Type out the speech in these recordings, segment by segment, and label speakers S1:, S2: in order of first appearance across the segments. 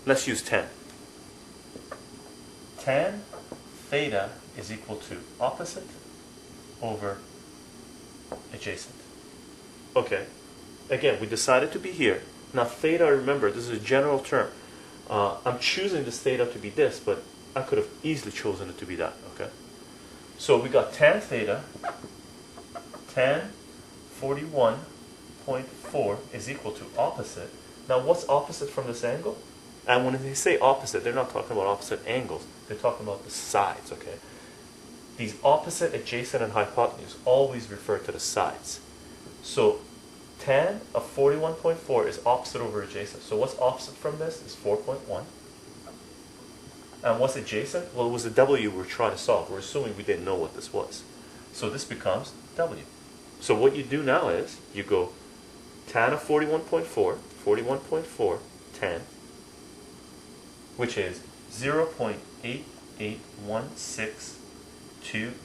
S1: let's use tan. Tan theta is equal to opposite over adjacent. Okay, again, we decided to be here. Now theta, remember, this is a general term. I'm choosing this theta to be this, but I could have easily chosen it to be that, okay? So we got tan theta, tan 41.4 is equal to opposite. Now what's opposite from this angle? And when they say opposite, they're not talking about opposite angles. They're talking about the sides, okay? These opposite, adjacent, and hypotenuse always refer to the sides. So tan of 41.4 is opposite over adjacent. So what's opposite from this is 4.1. And what's adjacent? Well, it was the W we're trying to solve. We're assuming we didn't know what this was. So this becomes W. So what you do now is you go tan of 41.4 tan, which is 0.8816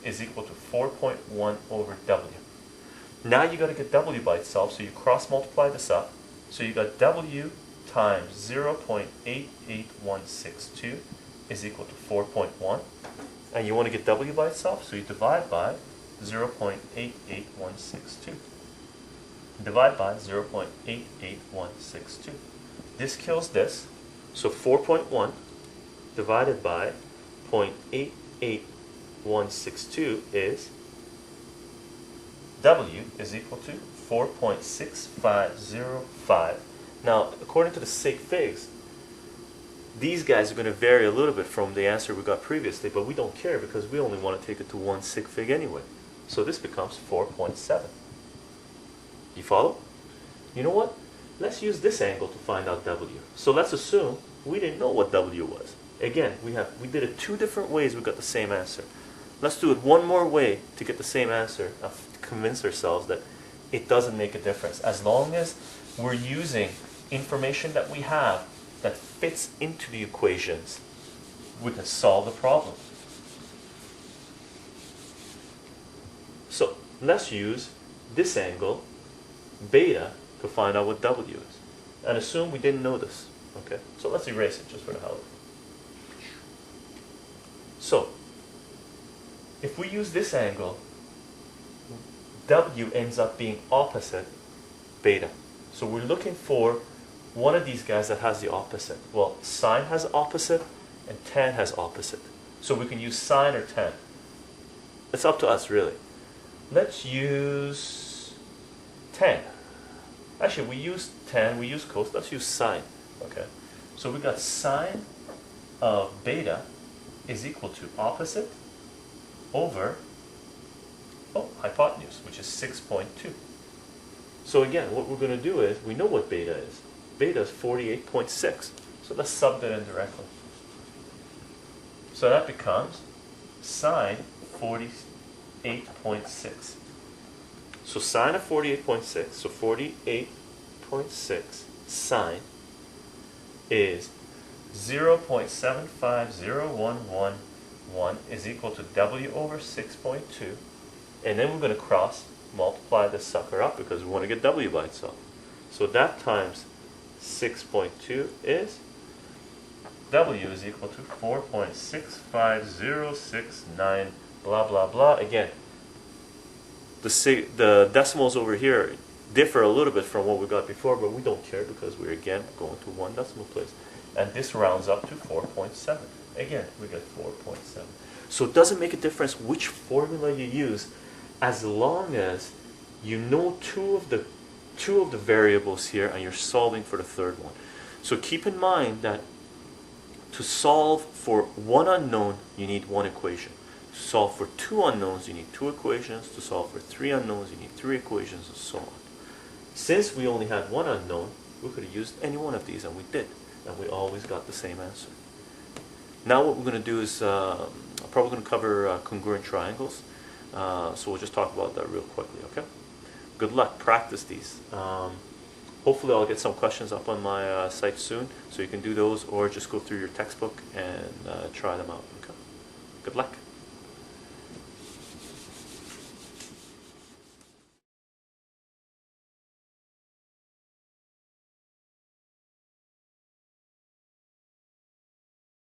S1: is equal to 4.1 over W. Now you got to get W by itself, so you cross multiply this up. So you got W times 0.88162 is equal to 4.1. And you want to get W by itself, so you divide by 0.88162. Divide by 0.88162. This kills this, so 4.1 divided by 0.88162 is W is equal to 4.6505. Now, according to the sig figs, these guys are going to vary a little bit from the answer we got previously, but we don't care because we only want to take it to one sig fig anyway. So this becomes 4.7. You follow? You know what? Let's use this angle to find out W. So let's assume we didn't know what W was. Again, we did it two different ways, we got the same answer. Let's do it one more way to get the same answer, to convince ourselves that it doesn't make a difference. As long as we're using information that we have that fits into the equations, we can solve the problem. So let's use this angle, beta, to find out what W is. And assume we didn't know this. Okay? So let's erase it just for the hell of it. So, if we use this angle, W ends up being opposite beta. So we're looking for one of these guys that has the opposite. Well, sine has opposite and tan has opposite. So we can use sine or tan. It's up to us, really. Let's use tan. Actually, we use tan, we use cos, let's use sine. Okay. So we got sine of beta is equal to opposite over hypotenuse, which is 6.2. So again, what we're going to do is, we know what beta is. Beta is 48.6. So let's sub that in directly. So that becomes sine 48.6. So sine of 48.6, so 48.6 sine is 0.75011 is equal to W over 6.2. And then we're going to cross multiply this sucker up because we want to get W by itself. So that times 6.2 is W is equal to 4.65069 blah blah blah. Again, the decimals over here differ a little bit from what we got before, but we don't care because we're again going to one decimal place. And this rounds up to 4.7. Again, we get 4.7. So it doesn't make a difference which formula you use, as long as you know two of the variables here and you're solving for the third one. So keep in mind that to solve for one unknown, you need one equation. To solve for two unknowns, you need two equations. To solve for three unknowns, you need three equations, and so on. Since we only had one unknown, we could have used any one of these, and we did. And we always got the same answer. Now what we're going to do is, I'm probably going to cover congruent triangles. So we'll just talk about that real quickly, okay? Good luck. Practice these. Hopefully I'll get some questions up on my site soon, so you can do those, or just go through your textbook and try them out, okay? Good luck.